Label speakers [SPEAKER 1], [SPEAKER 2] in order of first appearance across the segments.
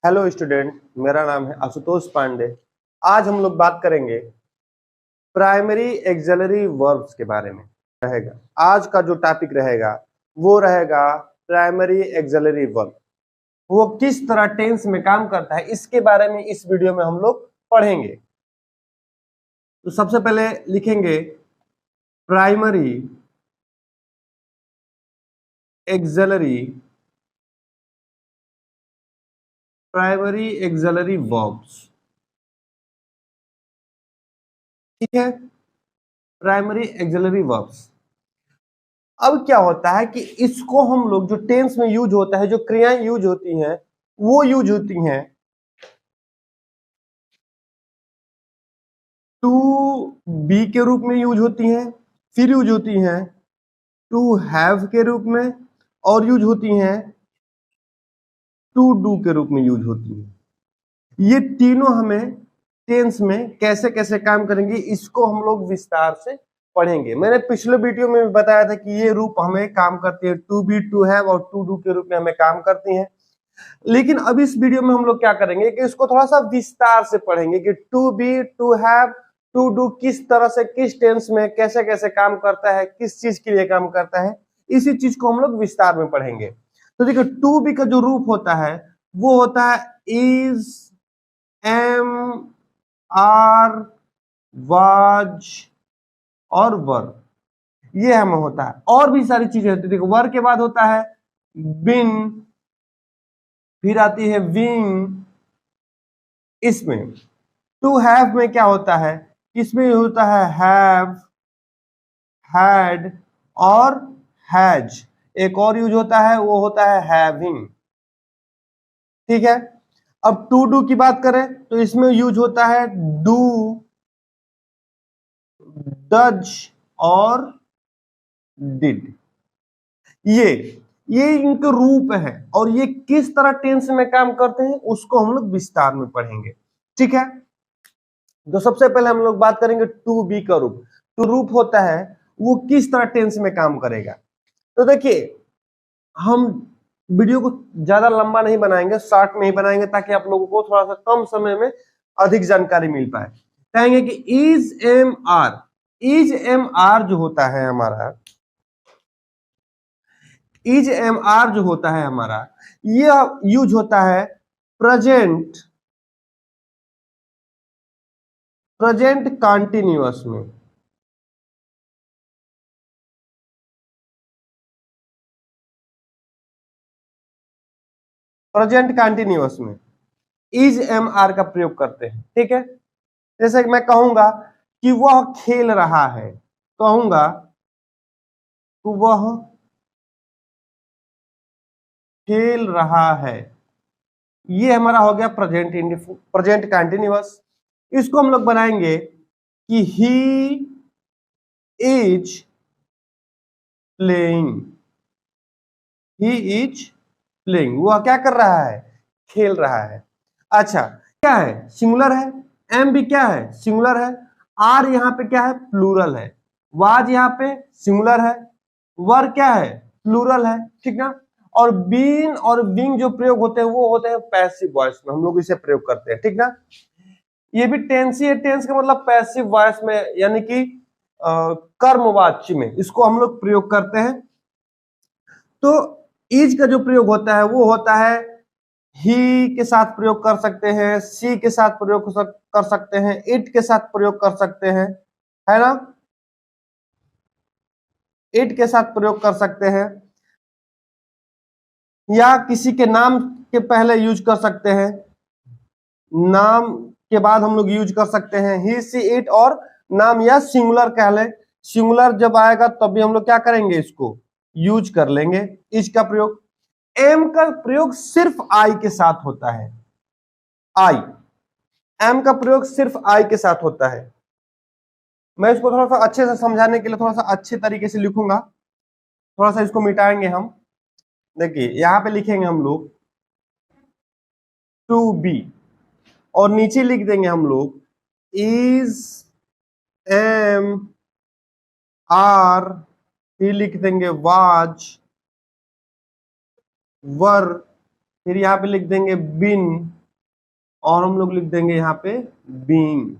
[SPEAKER 1] Hello student, मेरा नाम है आशुतोष पांडे। आज हम लोग बात करेंगे प्राइमरी एक्सिलरी वर्ब्स के बारे में रहेगा। आज का जो टॉपिक रहेगा वो रहेगा प्राइमरी एक्सिलरी वर्ब। वो किस तरह टेंस में काम करता है इसके बारे में इस वीडियो में हम लोग पढ़ेंगे। तो सबसे पहले लिखेंगे प्राइमरी एक्सिलरी वर्ब्स। ठीक है, प्राइमरी एक्सिलरी वर्ब्स। अब क्या होता है कि इसको हम लोग जो टेंस में यूज होता है, जो क्रियाएं यूज होती हैं वो यूज होती हैं टू बी के रूप में यूज होती हैं, फिर यूज होती हैं टू हैव के रूप में, और यूज होती हैं टू डू के रूप में यूज होती हैं। ये तीनों हमें टेंस में कैसे कैसे काम करेंगे इसको हम लोग विस्तार से पढ़ेंगे। मैंने पिछले वीडियो में भी बताया था कि ये रूप हमें काम करती है, टू बी, टू हैव और टू डू के रूप में हमें काम करती हैं। लेकिन अब इस वीडियो में हम लोग क्या करेंगे कि इसको थोड़ा सा विस्तार से पढ़ेंगे कि to be, to have, to do किस तरह से, किस टेंस में कैसे कैसे काम करता है, किस चीज के लिए काम करता है, इसी चीज को हम लोग विस्तार में पढ़ेंगे। तो देखिए, टू बी का जो रूप होता है वो होता है इज, एम, आर, वाज और वर। ये हमें होता है। और भी सारी चीजें होती है। देखो, वर के बाद होता है बिन, फिर आती है विंग। इसमें टू हैव में क्या होता है, इसमें होता है हैव, हैड और हैज। एक और यूज होता है वो होता है हैविंग। ठीक है, अब टू डू की बात करें तो इसमें यूज होता है डू, डज और डिड। ये ये इनके रूप है और ये किस तरह टेंस में काम करते हैं उसको हम लोग विस्तार में पढ़ेंगे। ठीक है, तो सबसे पहले हम लोग बात करेंगे टू बी का रूप। तो रूप होता है वो किस तरह टेंस में काम करेगा। तो देखिए, हम वीडियो को ज्यादा लंबा नहीं बनाएंगे, शॉर्ट में ही बनाएंगे ताकि आप लोगों को थोड़ा सा कम समय में अधिक जानकारी मिल पाए। कहेंगे कि is am are. Is am are जो होता है हमारा, इज एम आर जो होता है हमारा, यह यूज होता है प्रेजेंट, प्रेजेंट कॉन्टिन्यूअस में। प्रेजेंट कॉन्टिन्यूअस में इज एम आर का प्रयोग करते हैं। ठीक है, जैसे कि मैं कहूंगा कि वह खेल रहा है, कहूंगा कि वह खेल रहा है। ये हमारा हो गया प्रेजेंट कंटिन्यूअस। इसको हम लोग बनाएंगे कि he is playing. He is playing, वह क्या कर रहा है, खेल रहा है। अच्छा, क्या है, सिंगुलर है। एम भी क्या है, सिंगुलर है। आर यहाँ पे क्या है, प्लूरल है। वाज यहाँ पे सिंगुलर है। वर क्या है, प्लूरल है। ठीक ना। और बीन और बिंग जो प्रयोग होते हैं वो होते हैं पैसिव वॉइस में, हम लोग इसे प्रयोग करते हैं। ठीक ना। ये भी टेंस ही है। टेंस का मतलब पैसिव वॉइस में, यानी कि कर्मवाच्य में इसको हम लोग प्रयोग करते हैं। तो इज का जो प्रयोग होता है वो होता है ही के साथ प्रयोग कर सकते हैं, सी के साथ प्रयोग कर सकते हैं, इट के साथ प्रयोग कर सकते हैं, है ना। इट के साथ प्रयोग कर सकते हैं, या किसी के नाम के पहले यूज कर सकते हैं। नाम के बाद हम लोग यूज कर सकते हैं ही, सी, इट, और नाम या सिंगुलर कह ले। सिंगुलर जब आएगा तब भी हम लोग क्या करेंगे, इसको यूज कर लेंगे इज का प्रयोग। एम का प्रयोग सिर्फ आई के साथ होता है। आई, एम का प्रयोग सिर्फ आई के साथ होता है। मैं इसको थोड़ा सा अच्छे से समझाने के लिए थोड़ा सा अच्छे तरीके से लिखूंगा। थोड़ा सा इसको मिटाएंगे हम। देखिए, यहां पे लिखेंगे हम लोग टू बी, और नीचे लिख देंगे हम लोग इज, एम, आर, फिर लिख देंगे वाज, वर, फिर यहाँ पे लिख देंगे बिन, और हम लोग लिख देंगे यहाँ पे बीइंग।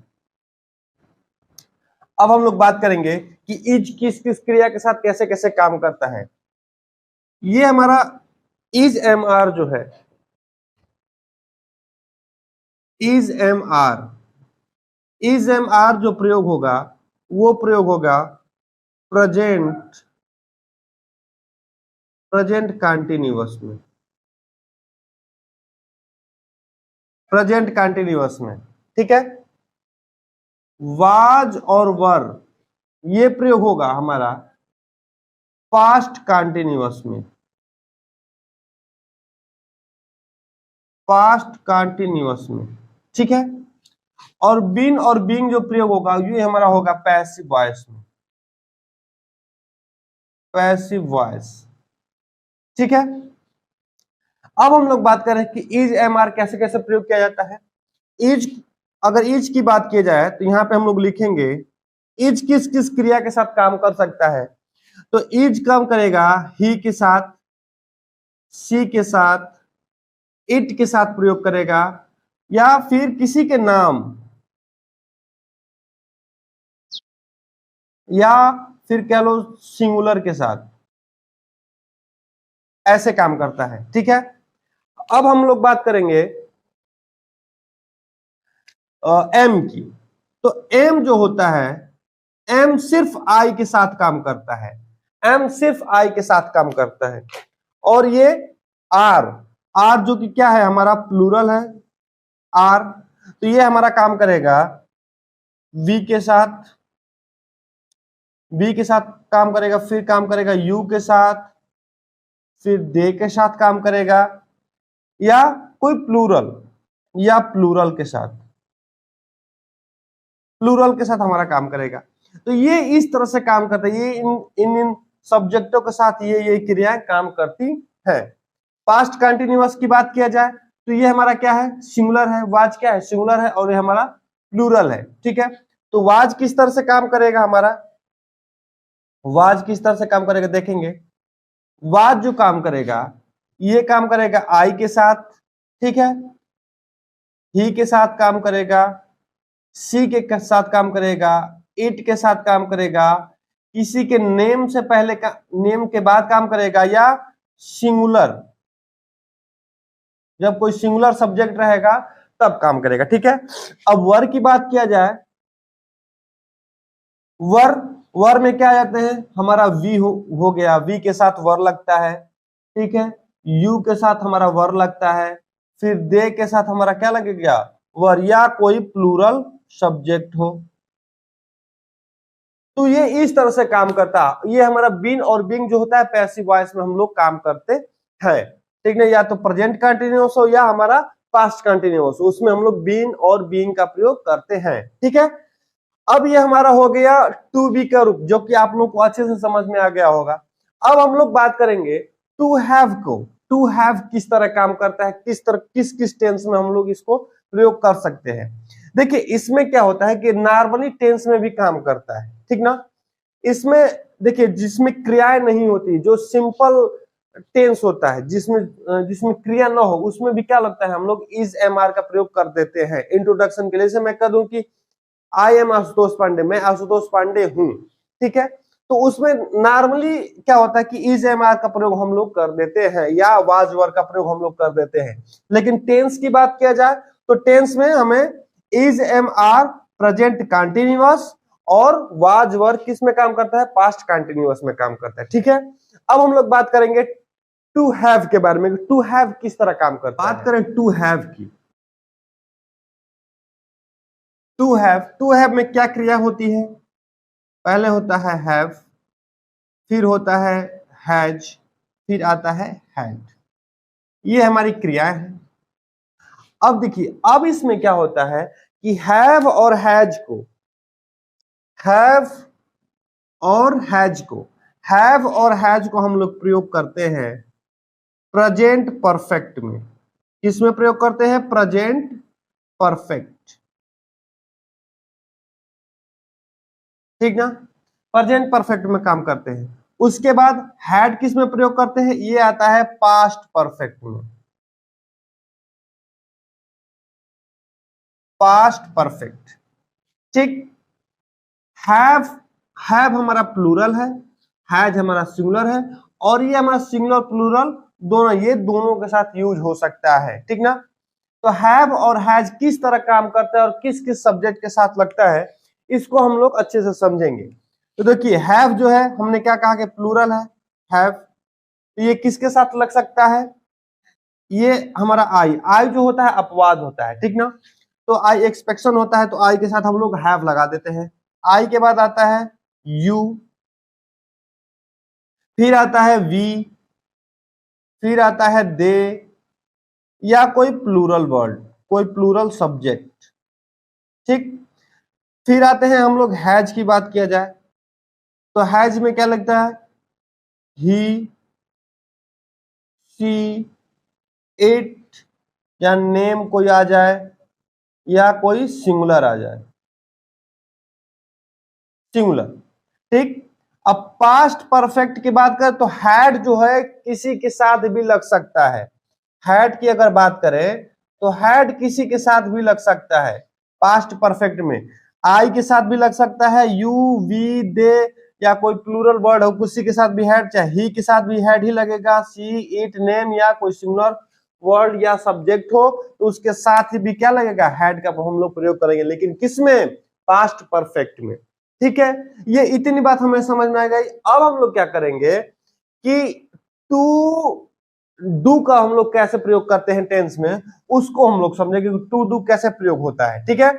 [SPEAKER 1] अब हम लोग बात करेंगे कि इज किस किस क्रिया के साथ कैसे कैसे काम करता है। ये हमारा इज एम आर जो है, इज एम आर जो प्रयोग होगा वो प्रयोग होगा प्रेजेंट कंटिन्यूअस में, प्रेजेंट कंटिन्यूअस में, ठीक है। वाज और वर ये प्रयोग होगा हमारा पास्ट कंटिन्यूअस में, पास्ट कंटिन्यूअस में, ठीक है। और बीन और बीइंग जो प्रयोग होगा ये हमारा होगा पैसिव वॉइस में, पैसिव वॉइस, ठीक है। अब हम लोग बात करें कि इज एम आर कैसे कैसे प्रयोग किया जाता है। इज, अगर इज की बात की जाए तो यहां पे हम लोग लिखेंगे इज किस किस क्रिया के साथ काम कर सकता है। तो इज काम करेगा ही के साथ, सी के साथ, इट के साथ प्रयोग करेगा, या फिर किसी के नाम, या फिर कह लो सिंगुलर के साथ, ऐसे काम करता है, ठीक है। अब हम लोग बात करेंगे एम की। तो एम जो होता है, एम सिर्फ आई के साथ काम करता है, एम सिर्फ आई के साथ काम करता है। और ये आर, आर जो कि क्या है हमारा प्लूरल है आर, तो ये हमारा काम करेगा वी के साथ, बी के साथ काम करेगा, फिर काम करेगा यू के साथ, फिर दे के साथ काम करेगा, या कोई प्लूरल, या प्लूरल के साथ, प्लूरल के साथ हमारा काम करेगा। तो ये इस तरह से काम करता है, ये इन सब्जेक्टों के साथ ये क्रियाएं काम करती है। पास्ट कंटिन्यूअस की बात किया जाए तो ये हमारा क्या है, सिंगुलर है, वाज क्या है सिंगुलर है, और ये हमारा प्लूरल है, ठीक है। तो वाज किस तरह से काम करेगा हमारा, वाज किस तरह से काम करेगा देखेंगे। वाज जो काम करेगा ये काम करेगा आई के साथ, ठीक है, ही के साथ काम करेगा, सी के साथ काम करेगा, इट के साथ काम करेगा, किसी के नेम से पहले का, नेम के बाद काम करेगा, या सिंगुलर, जब कोई सिंगुलर सब्जेक्ट रहेगा तब काम करेगा, ठीक है। अब वर की बात किया जाए, वर में क्या आ जाते हैं हमारा वी हो गया, वी के साथ वर लगता है, ठीक है। यू के साथ हमारा वर लगता है, फिर दे के साथ हमारा क्या लगेगा वर, या कोई प्लूरल सब्जेक्ट हो। तो ये इस तरह से काम करता है। ये हमारा बीन और बीइंग जो होता है पैसिव वॉइस में हम लोग काम करते हैं, ठीक है। या तो प्रेजेंट कंटिन्यूअस हो या हमारा पास्ट कंटिन्यूअस, उसमें हम लोग बीन और बीइंग का प्रयोग करते हैं, ठीक है। अब ये हमारा हो गया टू बी का रूप, जो कि आप लोग को अच्छे से समझ में आ गया होगा। अब हम लोग बात करेंगे टू हैव को। टू हैव किस तरह काम करता है, किस तरह किस किस टेंस में हम लोग इसको प्रयोग कर सकते हैं। देखिए इसमें क्या होता है कि नॉर्मली टेंस में भी काम करता है, ठीक ना। इसमें देखिए जिसमें क्रियाएं नहीं होती, जो सिंपल टेंस होता है, जिसमें क्रिया ना हो, उसमें भी क्या लगता है हम लोग इज एम आर का प्रयोग कर देते हैं इंट्रोडक्शन के लिए। जैसे मैं कह दूं कि आई एम आशुतोष पांडे, मैं आशुतोष पांडे हूं, ठीक है। तो उसमें नॉर्मली क्या होता है कि इज एम आर का प्रयोग हम लोग कर देते हैं, या वाज वर का प्रयोग हम लोग कर देते हैं। लेकिन टेंस की बात किया जाए तो टेंस में हमें is am are present continuous और वाज वर किस में काम करता है, पास्ट कंटिन्यूअस में काम करता है, ठीक है। अब हम लोग बात करेंगे टू हैव के बारे में। टू हैव किस तरह काम करता है, बात करें टू हैव की। टू हैव में क्या क्रिया होती है, पहले होता है हैव, फिर होता है हैज, फिर आता है हैड, ये हमारी क्रियाएं हैं। अब देखिए अब इसमें क्या होता है कि हैव और हैज को, हैव और हैज को, हैव और हैज को हम लोग प्रयोग करते हैं प्रेजेंट परफेक्ट में। किसमें प्रयोग करते हैं, प्रेजेंट परफेक्ट, ठीक ना, प्रेजेंट परफेक्ट में काम करते हैं। उसके बाद हैड किस में प्रयोग करते हैं, ये आता है पास्ट परफेक्ट में, पास्ट परफेक्ट। ठीक, हैव हमारा प्लूरल है, हैज हमारा सिंगुलर है, और ये हमारा सिंगुलर प्लूरल दोनों, ये दोनों के साथ यूज हो सकता है। ठीक ना, तो हैव और हैज किस तरह काम करता है और किस किस सब्जेक्ट के साथ लगता है, इसको हम लोग अच्छे से समझेंगे। तो देखिए हैव जो है, हमने क्या कहा कि प्लूरल है हैव, तो ये किसके साथ लग सकता है, ये हमारा आई जो होता है अपवाद होता है। ठीक ना, तो आई एक्सपेक्शन होता है, तो आई के साथ हम लोग हैव लगा देते हैं। आई के बाद आता है यू, फिर आता है वी, फिर आता है दे, या कोई प्लूरल वर्ड, कोई प्लूरल सब्जेक्ट। ठीक, फिर आते हैं हम लोग हैज की बात किया जाए, तो हैज में क्या लगता है, ही, सी, इट, या नेम कोई आ जाए, या कोई सिंगुलर आ जाए, सिंगुलर। ठीक, अब पास्ट परफेक्ट की बात करें तो हैड जो है किसी के साथ भी लग सकता है। हैड की अगर बात करें तो हैड किसी के साथ भी लग सकता है पास्ट परफेक्ट में, आई के साथ भी लग सकता है, यू, वी, दे, या कोई प्लूरल वर्ड हो किसी के साथ भी हैड, चाहे ही के साथ भी हैड ही लगेगा, सी, इट, नेम, या कोई सिंगुलर वर्ड या सब्जेक्ट हो तो उसके साथ ही भी क्या लगेगा, हैड का हम लोग प्रयोग करेंगे, लेकिन किसमें, पास्ट परफेक्ट में। ठीक है, ये इतनी बात हमें समझ में आ गई। अब हम लोग क्या करेंगे कि टू डू का हम लोग कैसे प्रयोग करते हैं टेंस में, उसको हम लोग समझेंगे टू डू कैसे प्रयोग होता है। ठीक है,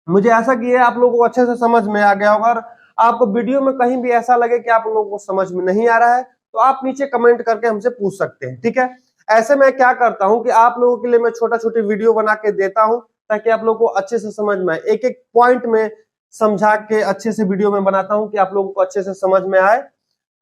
[SPEAKER 1] मुझे ऐसा कि आप लोगों को अच्छे से समझ में आ गया होगा, और आपको वीडियो में कहीं भी ऐसा लगे कि आप लोगों को समझ में नहीं आ रहा है तो आप नीचे कमेंट करके हमसे पूछ सकते हैं। ठीक है, ऐसे मैं क्या करता हूं कि आप लोगों के लिए मैं छोटा छोटी वीडियो बना के देता हूं ताकि आप लोगों को अच्छे से समझ में आए, एक एक पॉइंट में समझा के अच्छे से वीडियो में बनाता हूं कि आप लोगों को अच्छे से समझ में आए,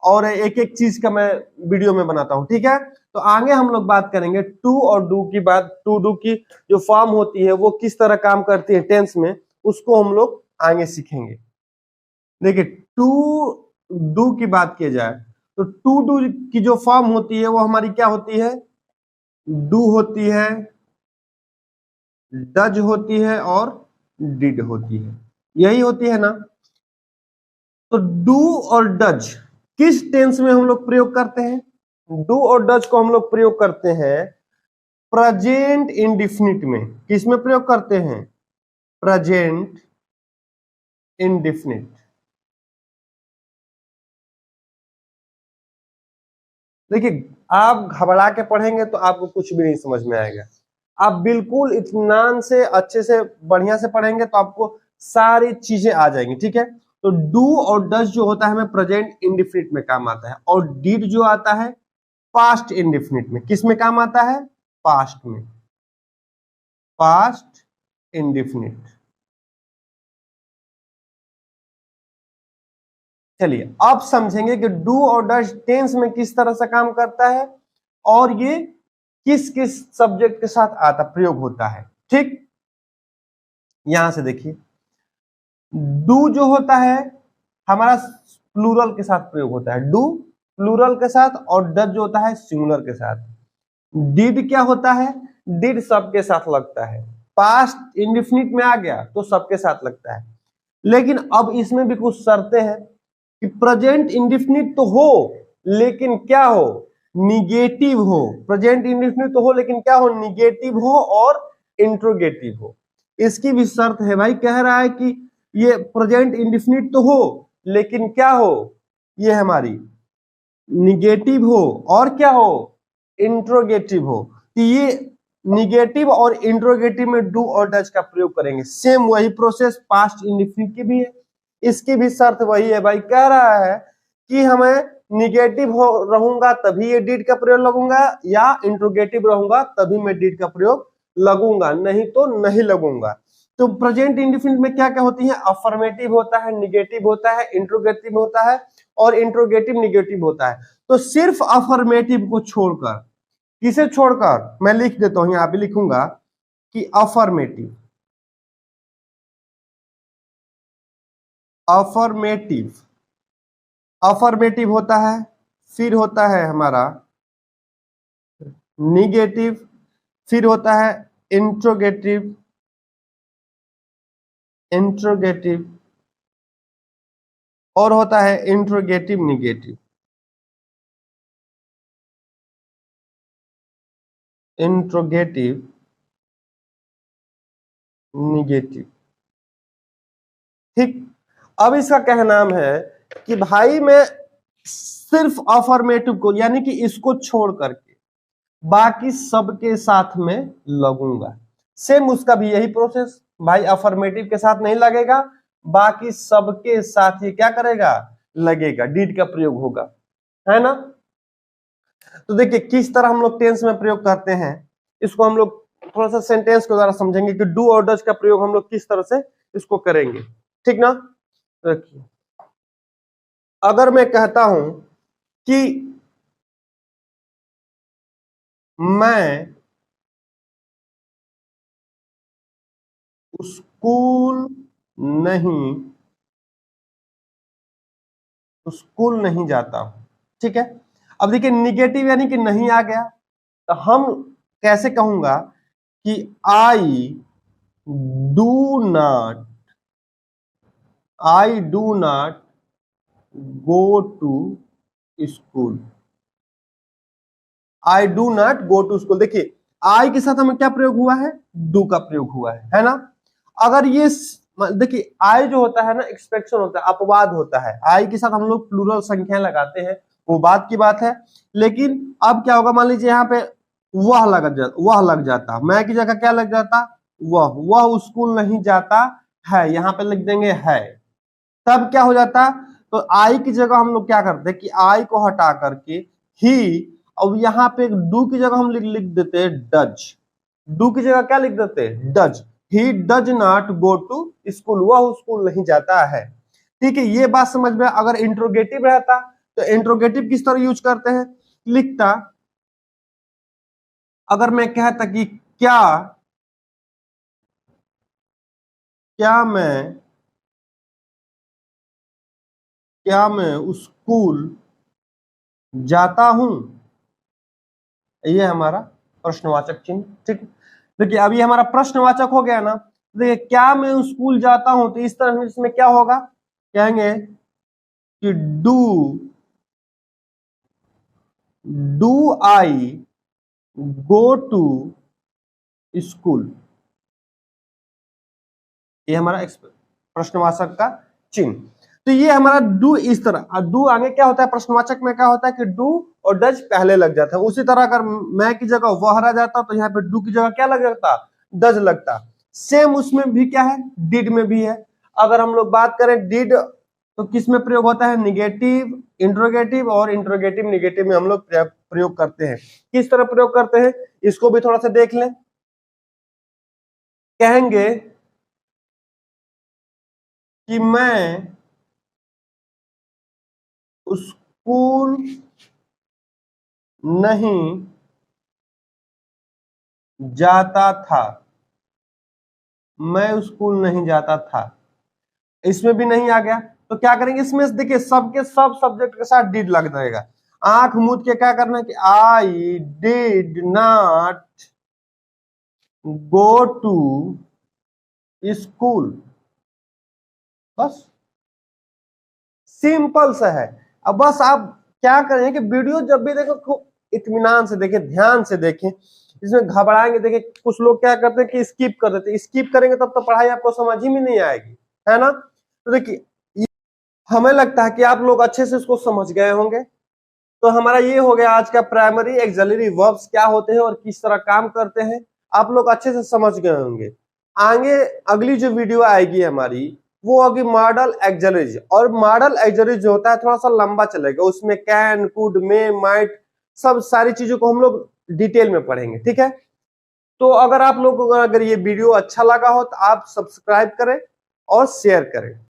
[SPEAKER 1] और एक एक चीज का मैं वीडियो में बनाता हूं। ठीक है, तो आगे हम लोग बात करेंगे टू और डू की बात, टू डू की जो फॉर्म होती है वो किस तरह काम करती है टेंस में, उसको हम लोग आगे सीखेंगे। देखिए टू डू की बात की जाए तो टू डू की जो फॉर्म होती है वो हमारी क्या होती है, डू होती है, डज होती है, और डिड होती है, यही होती है ना। तो डू और डज किस टेंस में हम लोग प्रयोग करते हैं, डू और डज को हम लोग प्रयोग करते हैं प्रेजेंट इंडिफिनिट में। किस में प्रयोग करते हैं, प्रेजेंट इंडिफिनिट। देखिए आप घबरा के पढ़ेंगे तो आपको कुछ भी नहीं समझ में आएगा, आप बिल्कुल इत्मीनान से अच्छे से बढ़िया से पढ़ेंगे तो आपको सारी चीजें आ जाएंगी। ठीक है, तो डू और डज जो होता है हमें प्रेजेंट इंडिफिनिट में काम आता है, और डिड जो आता है पास्ट इंडिफिनिट में। किस में काम आता है, पास्ट में, पास्ट इंडिफिनिट। चलिए अब समझेंगे कि डू और डज टेंस में किस तरह से काम करता है और ये किस किस सब्जेक्ट के साथ आता प्रयोग होता है। ठीक, यहां से देखिए डू जो होता है हमारा प्लूरल के साथ प्रयोग होता है, डू प्लूरल के साथ, और डज जो होता है सिंगुलर के साथ। डिड क्या होता है, डिड सबके साथ लगता है, पास्ट इंडिफिनिट में आ गया तो सबके साथ लगता है। लेकिन अब इसमें भी कुछ शर्तें हैं कि प्रेजेंट इंडिफिनिट तो हो लेकिन क्या हो, निगेटिव हो। प्रेजेंट इंडिफिनिट तो हो लेकिन क्या हो, निगेटिव हो और इंट्रोगेटिव हो। इसकी भी शर्त है भाई, कह रहा है कि ये प्रेजेंट इंडिफिनिट तो हो लेकिन क्या हो, ये हमारी निगेटिव हो और क्या हो, इंट्रोगेटिव हो। तो ये निगेटिव और इंट्रोगेटिव में डू और डज का प्रयोग करेंगे। सेम वही प्रोसेस पास्ट इंडिफिनिट की भी है, इसकी भी शर्त वही है भाई, कह रहा है कि हमें निगेटिव हो रहूंगा तभी ये डिड का प्रयोग लगूंगा, या इंट्रोगेटिव रहूंगा तभी मैं डिड का प्रयोग लगूंगा, नहीं तो नहीं लगूंगा। तो प्रेजेंट इंडिफिनिट में क्या क्या होती है, अफर्मेटिव होता है, निगेटिव होता है, इंट्रोगेटिव होता है, और इंट्रोगेटिव निगेटिव होता है। तो सिर्फ अफर्मेटिव को छोड़कर, किसे छोड़कर, मैं लिख देता हूं यहां भी लिखूंगा कि अफर्मेटिव, अफर्मेटिव, अफर्मेटिव होता है, फिर होता है हमारा निगेटिव, फिर होता है इंट्रोगेटिव, इंट्रोगेटिव और होता है इंट्रोगेटिव निगेटिव। इंट्रोगेटिव निगेटिव, ठीक। अब इसका कहना है कि भाई मैं सिर्फ अफर्मेटिव को यानी कि इसको छोड़ करके बाकी सबके साथ में लगूंगा। सेम उसका भी यही प्रोसेस, भाई अफर्मेटिव के साथ नहीं लगेगा, बाकी सबके साथ ही क्या करेगा, लगेगा, डीड का प्रयोग होगा, है ना। तो देखिए किस तरह हम लोग टेंस में प्रयोग करते हैं, इसको हम लोग थोड़ा सा सेंटेंस के द्वारा समझेंगे कि डू और डज का प्रयोग हम लोग किस तरह से इसको करेंगे, ठीक ना। देखिए अगर मैं कहता हूं कि मैं स्कूल नहीं जाता हूं, ठीक है। अब देखिए निगेटिव यानी कि नहीं आ गया, तो हम कैसे कहूंगा कि I do not go to school. I do not go to school. देखिए आई के साथ हमें क्या प्रयोग हुआ है, डू का प्रयोग हुआ है ना। अगर ये देखिए आई जो होता है ना एक्सपेक्शन होता है, अपवाद होता है, आई के साथ हम लोग प्लूरल संख्या लगाते हैं, वो बात की बात है। लेकिन अब क्या होगा, मान लीजिए यहाँ पे वह लग जाता, मैं की जगह क्या लग जाता, वह स्कूल नहीं जाता है, यहाँ पे लिख देंगे है, तब क्या हो जाता। तो आई की जगह हम लोग क्या करते हैं कि आई को हटा करके ही, अब यहाँ पे डू की जगह हम लिख देते हैं डज, डू की जगह क्या लिख देते हैं, does. He does not go to school, वह स्कूल नहीं जाता है, ठीक है। ये बात समझ में। अगर इंट्रोगेटिव रहता तो इंट्रोगेटिव किस तरह यूज करते हैं, लिखता, अगर मैं कहता कि क्या मैं स्कूल जाता हूं, ये हमारा प्रश्नवाचक चिन्ह, ठीक। देखिए अब ये हमारा प्रश्नवाचक हो गया ना। देखिए क्या मैं स्कूल जाता हूं, तो इस तरह इसमें क्या होगा, कहेंगे कि do I go to school, ये हमारा प्रश्नवाचक का चिन्ह। तो ये हमारा डू इस तरह, डू आगे क्या होता है, प्रश्नवाचक में क्या होता है कि डू और डज पहले लग जाता है। उसी तरह अगर मैं की जगह वह रह जाता तो यहाँ पे डू की जगह क्या लग जाता, डज लगता। सेम उसमें भी क्या है, डिड में भी है। अगर हम लोग बात करें डिड तो किस में प्रयोग होता है, निगेटिव, इंट्रोगेटिव और इंट्रोगेटिव निगेटिव में हम लोग प्रयोग करते हैं। किस तरह प्रयोग करते हैं इसको भी थोड़ा सा देख लें। कहेंगे कि मैं स्कूल नहीं जाता था, मैं स्कूल नहीं जाता था, इसमें भी नहीं आ गया तो क्या करेंगे, इसमें देखिए सबके सब सब्जेक्ट के साथ डिड लग जाएगा। आंख मूंद के क्या करना है कि I did not go to school, बस सिंपल सा है। अब बस आप क्या करें कि वीडियो जब भी देखो खूब इत्मीनान से देखें, ध्यान से देखें, इसमें घबराएंगे। देखिए कुछ लोग क्या करते हैं कि स्किप कर देते हैं, स्किप करेंगे तब तो पढ़ाई आपको समझ ही में नहीं आएगी, है ना। तो देखिए हमें लगता है कि आप लोग अच्छे से इसको समझ गए होंगे। तो हमारा ये हो गया आज का प्राइमरी एक्सिलरी वर्ब्स क्या होते हैं और किस तरह काम करते हैं, आप लोग अच्छे से समझ गए होंगे। आगे अगली जो वीडियो आएगी हमारी वो होगी मॉडल एक्सिलरीज, और मॉडल एक्सिलरीज जो होता है थोड़ा सा लंबा चलेगा, उसमें कैन, कुड, मे, माइट सब सारी चीजों को हम लोग डिटेल में पढ़ेंगे, ठीक है। तो अगर आप लोगों को अगर ये वीडियो अच्छा लगा हो तो आप सब्सक्राइब करें और शेयर करें।